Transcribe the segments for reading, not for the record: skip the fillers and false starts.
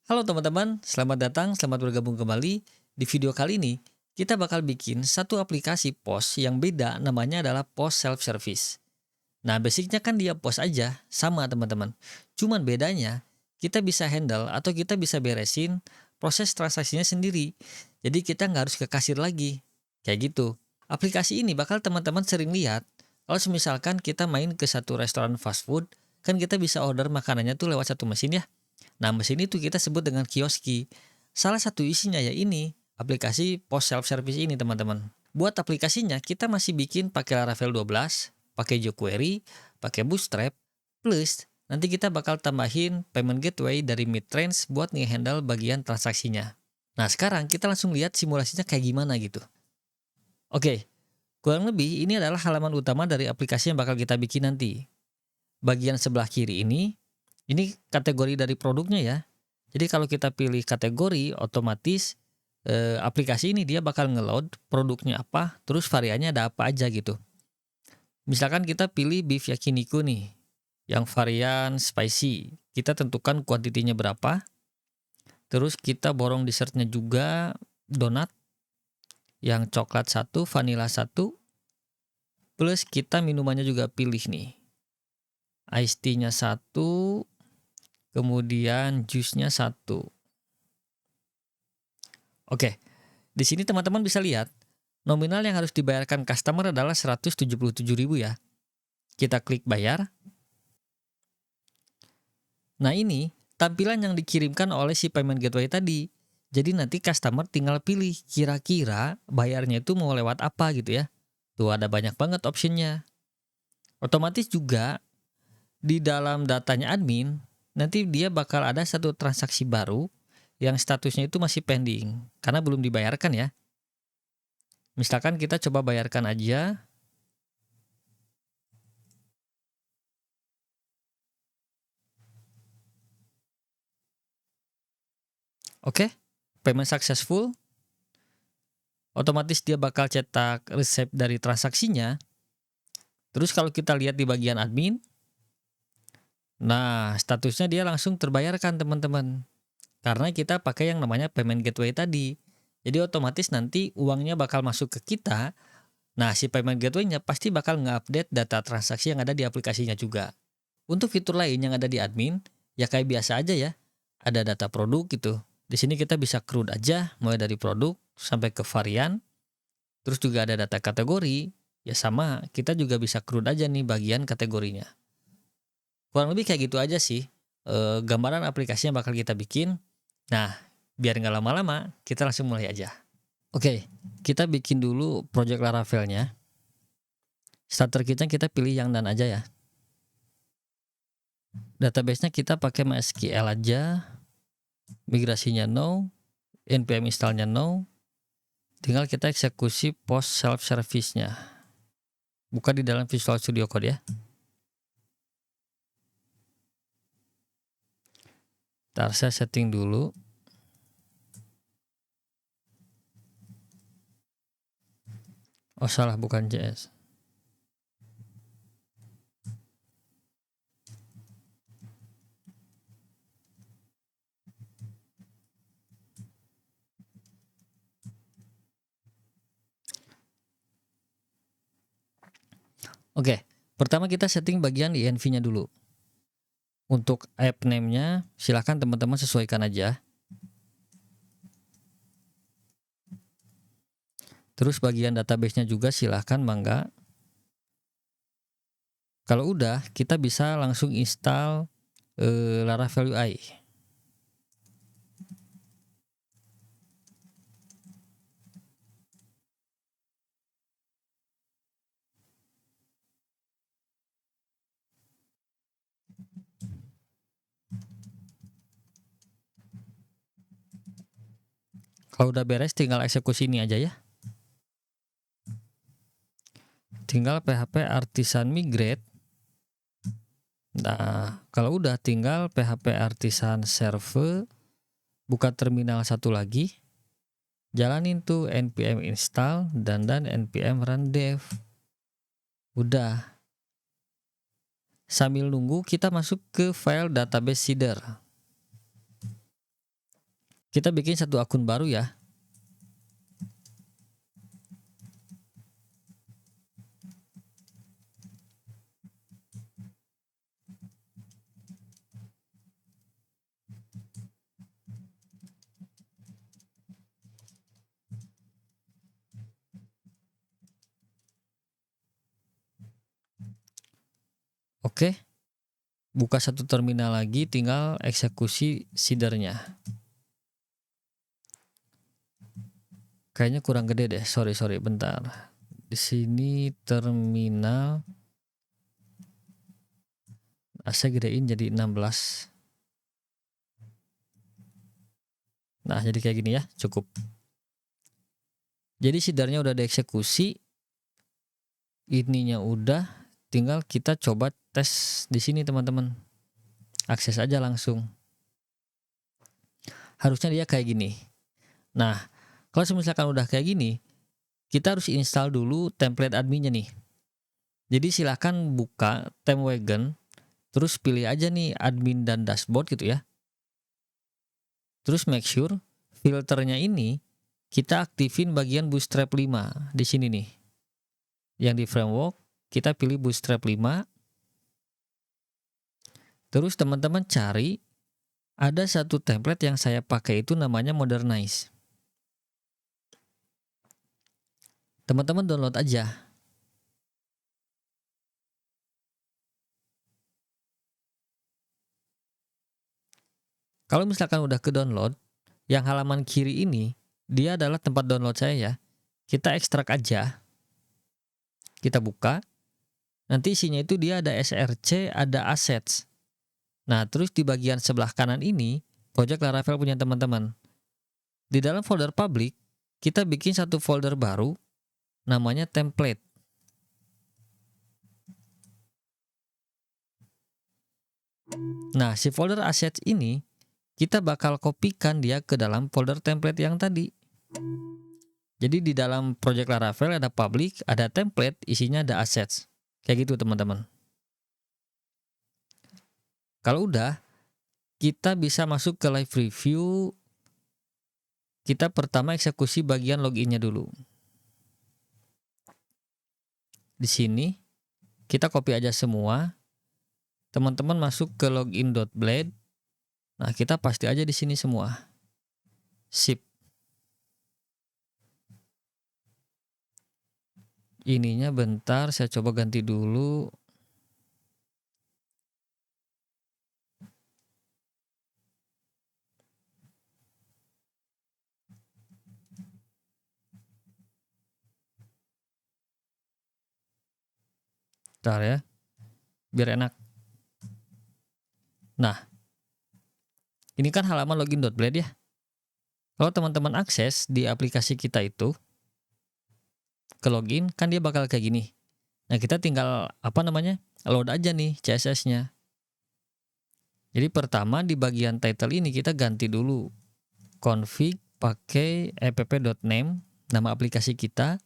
Halo teman-teman, selamat datang, selamat bergabung kembali. Di video kali ini, kita bakal bikin satu aplikasi POS yang beda, namanya adalah POS Self Service. Nah, basicnya kan dia POS aja, sama teman-teman. Cuman bedanya, kita bisa handle atau kita bisa beresin proses transaksinya sendiri. Jadi kita nggak harus ke kasir lagi. Kayak gitu. Aplikasi ini bakal teman-teman sering lihat. Kalau misalkan kita main ke satu restoran fast food, kan kita bisa order makanannya tuh lewat satu mesin ya. Nah, mesin itu kita sebut dengan kioski. Salah satu isinya ya ini, aplikasi POS Self Service ini, teman-teman. Buat aplikasinya, kita masih bikin pakai Laravel 12, pakai jQuery, pakai Bootstrap, plus nanti kita bakal tambahin payment gateway dari Midrange buat nge-handle bagian transaksinya. Nah, sekarang kita langsung lihat simulasinya kayak gimana gitu. Oke, kurang lebih ini adalah halaman utama dari aplikasi yang bakal kita bikin nanti. Bagian sebelah kiri ini kategori dari produknya ya. Jadi kalau kita pilih kategori, otomatis aplikasi ini dia bakal ngeload produknya apa, terus variannya ada apa aja gitu. Misalkan kita pilih beef yakiniku nih, yang varian spicy. Kita tentukan kuantitinya berapa, terus kita borong dessertnya juga, donat, yang coklat satu, vanilla satu, plus kita minumannya juga pilih nih. Iced tea-nya satu, kemudian jus-nya satu. Oke, di sini teman-teman bisa lihat, nominal yang harus dibayarkan customer adalah 177.000 ya. Kita klik bayar. Nah ini, tampilan yang dikirimkan oleh si payment gateway tadi. Jadi nanti customer tinggal pilih kira-kira bayarnya itu mau lewat apa gitu ya. Tuh ada banyak banget optionnya. Otomatis juga di dalam datanya admin, nanti dia bakal ada satu transaksi baru yang statusnya itu masih pending karena belum dibayarkan ya. Misalkan kita coba bayarkan aja. Oke, payment successful. Otomatis dia bakal cetak resep dari transaksinya. Terus kalau kita lihat di bagian admin, nah statusnya dia langsung terbayarkan teman-teman. Karena kita pakai yang namanya payment gateway tadi. Jadi otomatis nanti uangnya bakal masuk ke kita. Nah si payment gateway-nya pasti bakal nge-update data transaksi yang ada di aplikasinya juga. Untuk fitur lain yang ada di admin, ya kayak biasa aja ya. Ada data produk gitu. Di sini kita bisa CRUD aja, mulai dari produk sampai ke varian. Terus juga ada data kategori, ya sama, kita juga bisa CRUD aja nih bagian kategorinya. Kurang lebih kayak gitu aja sih, gambaran aplikasi yang bakal kita bikin. Nah, biar nggak lama-lama, kita langsung mulai aja. Oke, kita bikin dulu project Laravel-nya. Starter kita pilih yang dan aja ya. Database-nya kita pakai MySQL aja. Migrasinya no, npm install-nya no. Tinggal kita eksekusi POS self service-nya. Buka di dalam Visual Studio Code ya. Ntar saya setting dulu. Oh salah, bukan JS. Oke, pertama kita setting bagian env-nya dulu. Untuk app name-nya silahkan teman-teman sesuaikan aja. Terus bagian database-nya juga silahkan mangga. Kalau udah, kita bisa langsung install Laravel UI. Kalau udah beres, tinggal eksekusi ini aja ya. Tinggal PHP Artisan Migrate. Nah, kalau udah tinggal PHP Artisan Server, buka terminal satu lagi, jalanin tuh npm install dan npm run dev. Udah. Sambil nunggu kita masuk ke file database seeder. Kita bikin satu akun baru ya. Oke. Buka satu terminal lagi, tinggal eksekusi seedernya. Kayaknya kurang gede deh. Sorry, bentar. Di sini terminal. Saya gedein jadi 16. Nah, jadi kayak gini ya, cukup. Jadi seedernya udah dieksekusi. Ininya udah, tinggal kita coba tes di sini teman-teman. Akses aja langsung. Harusnya dia kayak gini. Nah, kalau misalkan udah kayak gini, kita harus install dulu template adminnya nih. Jadi silahkan buka ThemeWagon, terus pilih aja nih admin dan dashboard gitu ya. Terus make sure filternya ini kita aktifin bagian Bootstrap 5 di sini nih. Yang di framework kita pilih Bootstrap 5. Terus teman-teman cari, ada satu template yang saya pakai itu namanya Modernize. Teman-teman download aja. Kalau misalkan udah ke download, yang halaman kiri ini, dia adalah tempat download saya ya. Kita ekstrak aja. Kita buka. Nanti isinya itu dia ada SRC, ada assets. Nah, terus di bagian sebelah kanan ini, project Laravel punya teman-teman. Di dalam folder public, kita bikin satu folder baru, namanya template. Nah, si folder assets ini, kita bakal kopikan dia ke dalam folder template yang tadi. Jadi di dalam project Laravel ada public, ada template, isinya ada assets. Kayak gitu teman-teman. Kalau udah, kita bisa masuk ke live review. Kita pertama eksekusi bagian loginnya dulu. Di sini, kita copy aja semua. Teman-teman masuk ke login.blade. Nah, kita pasti aja di sini semua. Sip. Ininya bentar, saya coba ganti dulu. Bentar ya, biar enak. Nah, ini kan halaman login.blade ya. Kalau teman-teman akses di aplikasi kita itu, ke login, kan dia bakal kayak gini. Nah, kita tinggal, load aja nih CSS-nya. Jadi pertama di bagian title ini kita ganti dulu. Config pakai app.name, nama aplikasi kita.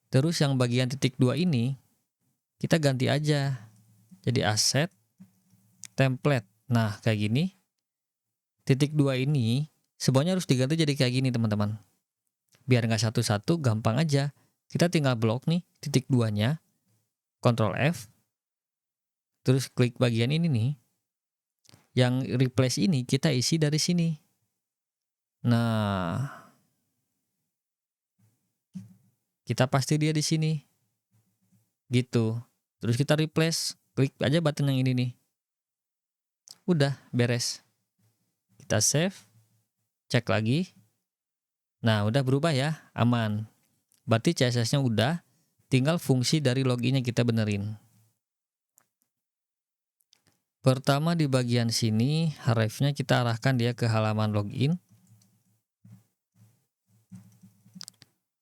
Terus yang bagian titik 2 ini, kita ganti aja. Jadi asset, template. Nah, kayak gini. Titik 2 ini, semuanya harus diganti jadi kayak gini teman-teman. Biar nggak satu-satu, gampang aja. Kita tinggal blok nih, titik 2-nya. Ctrl F. Terus klik bagian ini nih. Yang replace ini kita isi dari sini. Nah, kita pasti dia di sini. Gitu. Terus kita replace, klik aja button yang ini nih. Udah, beres. Kita save. Cek lagi. Nah, udah berubah ya, aman. Berarti CSS-nya udah, tinggal fungsi dari loginnya kita benerin. Pertama di bagian sini, href-nya kita arahkan dia ke halaman login.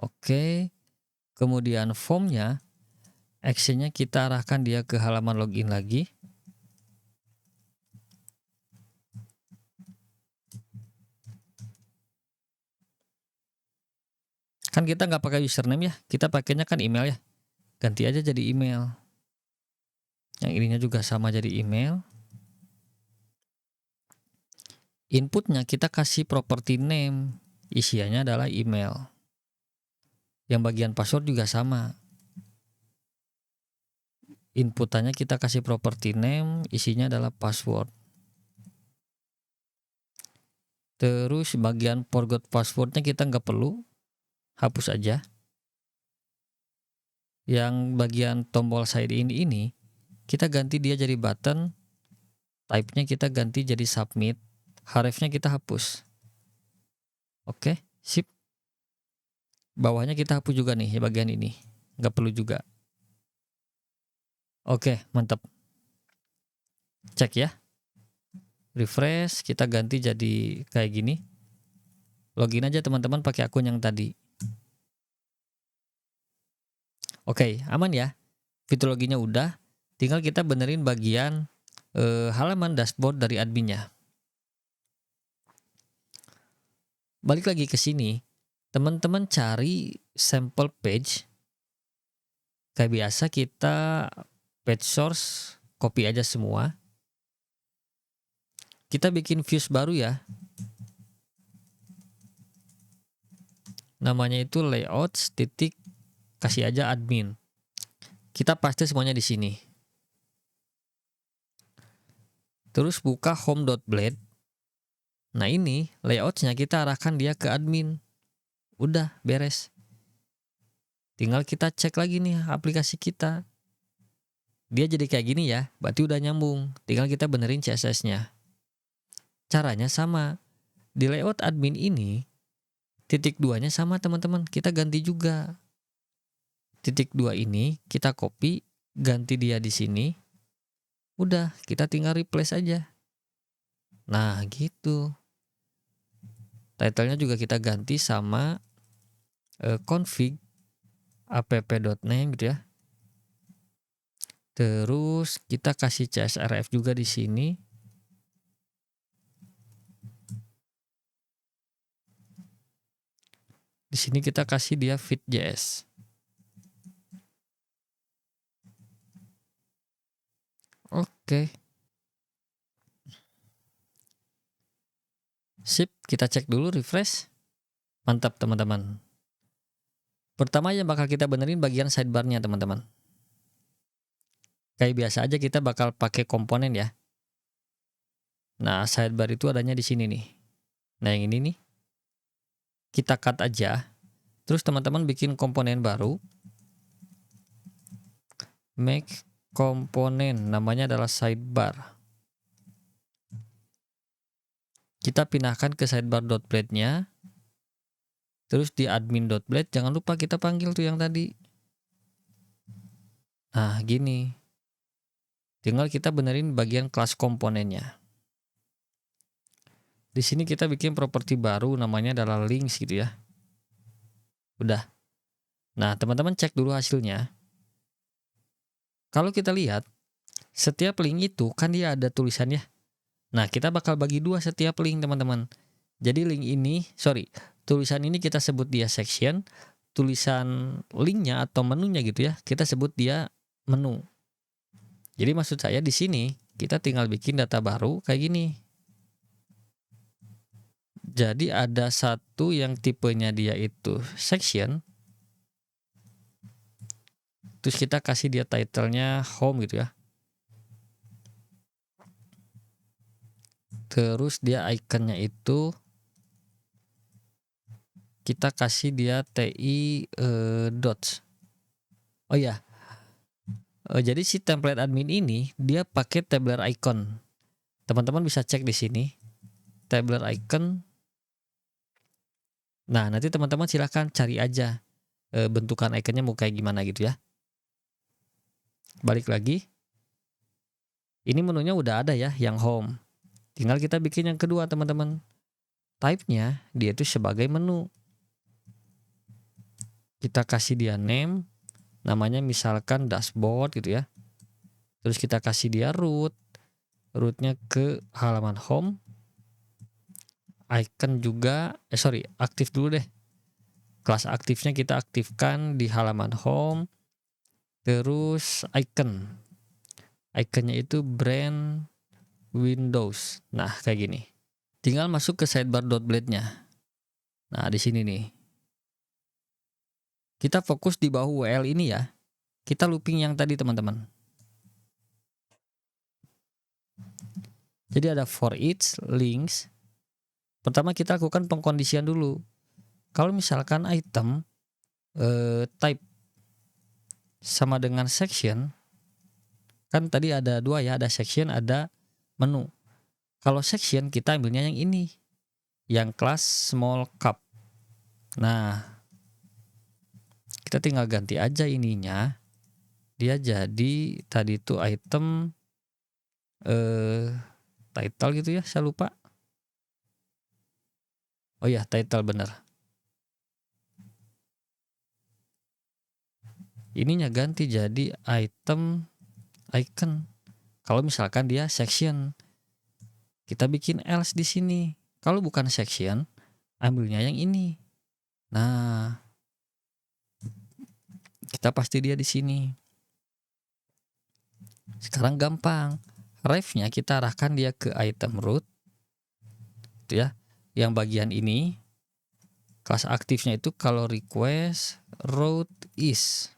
Oke. Kemudian formnya, action-nya kita arahkan dia ke halaman login lagi. Kan kita nggak pakai username ya, kita pakainya kan email ya. Ganti aja jadi email. Yang ininya juga sama jadi email. Inputnya kita kasih property name, isiannya adalah email. Yang bagian password juga sama. Inputannya kita kasih property name, isinya adalah password. Terus bagian forgot passwordnya kita nggak perlu, hapus aja. Yang bagian tombol sign in ini, kita ganti dia jadi button, type-nya kita ganti jadi submit, href-nya kita hapus. Oke, sip. Bawahnya kita hapus juga nih, bagian ini. Nggak perlu juga. Oke, mantap. Cek ya. Refresh, kita ganti jadi kayak gini. Login aja teman-teman pakai akun yang tadi. Oke, aman ya. Fitur loginnya udah. Tinggal kita benerin bagian halaman dashboard dari adminnya. Balik lagi ke sini. Teman-teman cari sample page. Kayak biasa kita page source, copy aja semua. Kita bikin views baru ya. Namanya itu layouts titik kasih aja admin. Kita paste semuanya di sini. Terus buka home.blade. Nah ini layoutsnya kita arahkan dia ke admin. Udah beres. Tinggal kita cek lagi nih aplikasi kita. Dia jadi kayak gini ya, berarti udah nyambung. Tinggal kita benerin CSS-nya. Caranya sama. Di layout admin ini, titik 2-nya sama teman-teman. Kita ganti juga. Titik 2 ini kita copy, ganti dia di sini. Udah, kita tinggal replace aja. Nah, gitu. Title-nya juga kita ganti sama config app.name gitu ya. Terus kita kasih CSRF juga di sini. Di sini kita kasih dia fit.js. Oke. Sip, kita cek dulu refresh. Mantap teman-teman. Pertama yang bakal kita benerin bagian sidebar-nya teman-teman. Kayak biasa aja kita bakal pakai komponen ya. Nah, sidebar itu adanya di sini nih. Nah, yang ini nih. Kita cut aja. Terus teman-teman bikin komponen baru. Make komponen, namanya adalah sidebar. Kita pindahkan ke sidebar.blade-nya. Terus di admin.blade, jangan lupa kita panggil tuh yang tadi. Nah, gini. Tinggal kita benerin bagian kelas komponennya. Di sini kita bikin properti baru, namanya adalah links gitu ya. Udah. Nah, teman-teman cek dulu hasilnya. Kalau kita lihat, setiap link itu kan dia ada tulisannya. Nah, kita bakal bagi dua setiap link teman-teman. Jadi link ini, tulisan ini kita sebut dia section, tulisan linknya atau menunya gitu ya, kita sebut dia menu. Jadi maksud saya di sini kita tinggal bikin data baru kayak gini. Jadi ada satu yang tipenya dia itu section. Terus kita kasih dia title-nya home gitu ya. Terus dia ikonnya itu kita kasih dia TI dots. Oh ya. Jadi si template admin ini dia pakai tabular icon. Teman-teman bisa cek di sini. Tabular icon. Nah, nanti teman-teman silahkan cari aja bentukan ikonnya mau kayak gimana gitu ya. Balik lagi. Ini menunya udah ada ya, yang home. Tinggal kita bikin yang kedua, teman-teman. Type-nya dia itu sebagai menu. Kita kasih dia name. Namanya misalkan dashboard gitu ya. Terus kita kasih dia root. Rootnya ke halaman home. Icon juga, aktif dulu deh. Kelas aktifnya kita aktifkan di halaman home. Terus icon. Iconnya itu brand Windows. Nah, kayak gini. tinggal masuk ke sidebar.blade-nya. Nah, di sini nih. Kita fokus di bawah UL ini ya. Kita looping yang tadi teman-teman. Jadi ada for each links. Pertama kita lakukan pengkondisian dulu. Kalau misalkan item type sama dengan section, kan tadi ada dua ya, ada section, ada menu. Kalau section kita ambilnya yang ini, yang kelas small cup. Nah, kita tinggal ganti aja ininya. Dia jadi tadi itu item title gitu ya, saya lupa. Oh ya, title bener. Ininya ganti jadi item icon. Kalau misalkan dia section, kita bikin else di sini. Kalau bukan section, ambilnya yang ini. Nah, kita pasti dia di sini. Sekarang gampang. Ref-nya kita arahkan dia ke item root. Itu ya. Yang bagian ini kelas aktifnya itu kalau request root is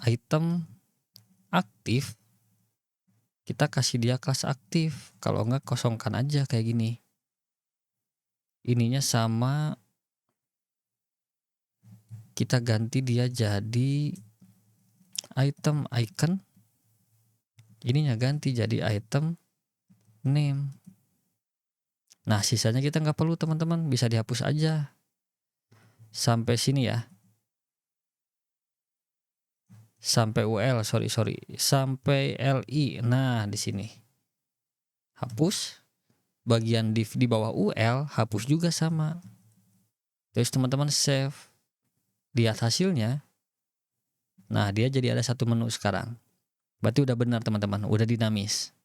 item aktif, kita kasih dia kelas aktif. Kalau enggak kosongkan aja kayak gini. Ininya sama, kita ganti dia jadi item icon. Ininya ganti jadi item name. Nah, sisanya kita nggak perlu teman-teman, bisa dihapus aja. Sampai sini ya. Sampai UL, sorry. Sampai LI. Nah, di sini. Hapus. Bagian div di bawah UL, hapus juga sama. Terus teman-teman save. Lihat hasilnya. Nah, dia jadi ada satu menu sekarang. Berarti udah benar teman-teman, udah dinamis.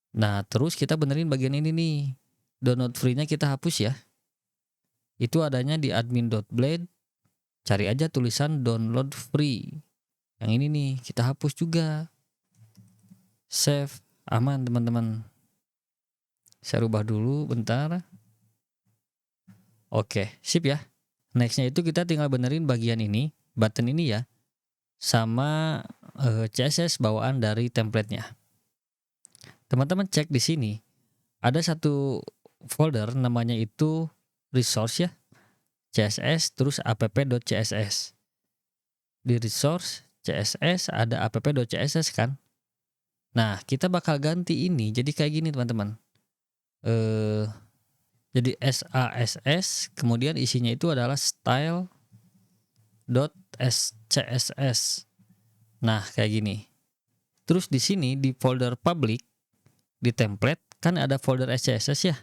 Nah, terus kita benerin bagian ini nih. Download free-nya kita hapus ya. Itu adanya di admin.blade. Cari aja tulisan download free. Yang ini nih, kita hapus juga. Save, aman teman-teman. Saya rubah dulu bentar. Oke, sip ya. Nextnya itu kita tinggal benerin bagian ini, button ini ya. Sama CSS bawaan dari template-nya. Teman-teman cek di sini. Ada satu folder namanya itu resource ya. CSS terus app.css. Di resource CSS ada app.css kan. Nah, kita bakal ganti ini jadi kayak gini teman-teman. Jadi SASS, kemudian isinya itu adalah style.css. Nah, kayak gini. Terus di sini di folder public di template kan ada folder SCSS ya.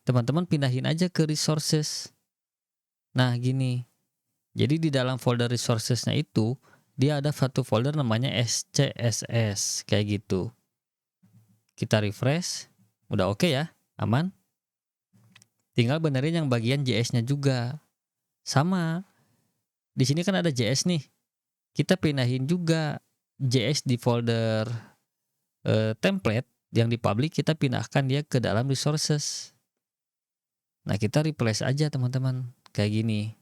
Teman-teman pindahin aja ke resources. Nah, gini. Jadi di dalam folder resourcesnya itu dia ada satu folder namanya SCSS kayak gitu. Kita refresh, udah oke ya, aman. Tinggal benerin yang bagian JS-nya juga. Sama. Di sini kan ada JS nih. Kita pindahin juga JS di folder template yang di public, kita pindahkan dia ke dalam resources. Nah, kita replace aja teman-teman kayak gini.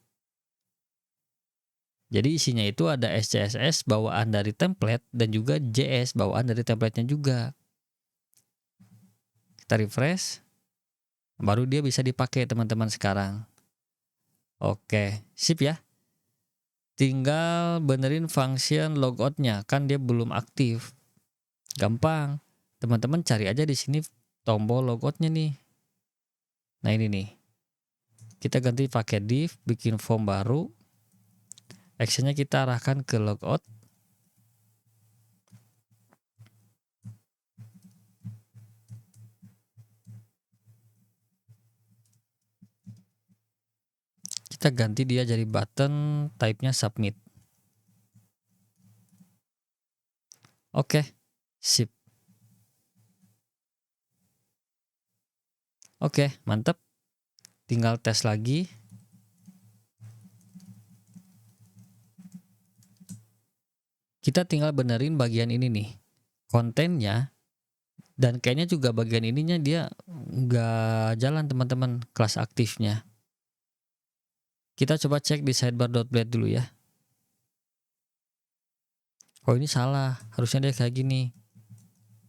Jadi isinya itu ada SCSS bawaan dari template dan juga JS bawaan dari template-nya juga. Kita refresh, baru dia bisa dipakai teman-teman sekarang. Oke, sip ya. Tinggal benerin function logout-nya, kan dia belum aktif. Gampang. Teman-teman cari aja di sini tombol logout-nya nih. Nah, ini nih. Kita ganti pakai div, bikin form baru. Actionnya kita arahkan ke logout. Kita ganti dia jadi button, type-nya submit. Oke, sip. Oke, mantap. Tinggal tes lagi. Kita tinggal benerin bagian ini nih. Kontennya Dan kayaknya juga bagian ininya dia nggak jalan teman-teman, kelas aktifnya. Kita coba cek di sidebar.blade dulu ya. Oh ini salah, harusnya dia kayak gini.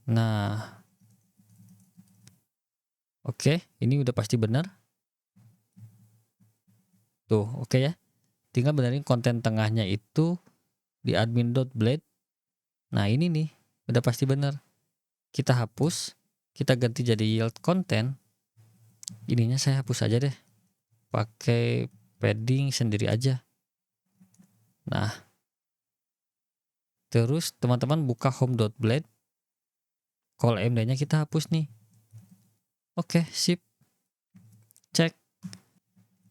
Nah, oke, ini udah pasti benar. Tuh, oke ya. Tinggal benerin konten tengahnya itu di admin.blade. Nah ini nih, udah pasti benar. Kita hapus, kita ganti jadi yield content. Ininya saya hapus aja deh, pakai padding sendiri aja. Nah, terus teman-teman buka home.blade, call md-nya kita hapus nih. Oke, sip. Cek.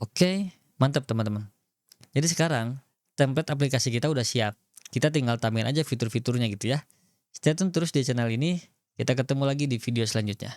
Oke, mantap teman-teman. Jadi sekarang template aplikasi kita udah siap. Kita tinggal tambahin aja fitur-fiturnya gitu ya. Stay tune terus di channel ini. Kita ketemu lagi di video selanjutnya.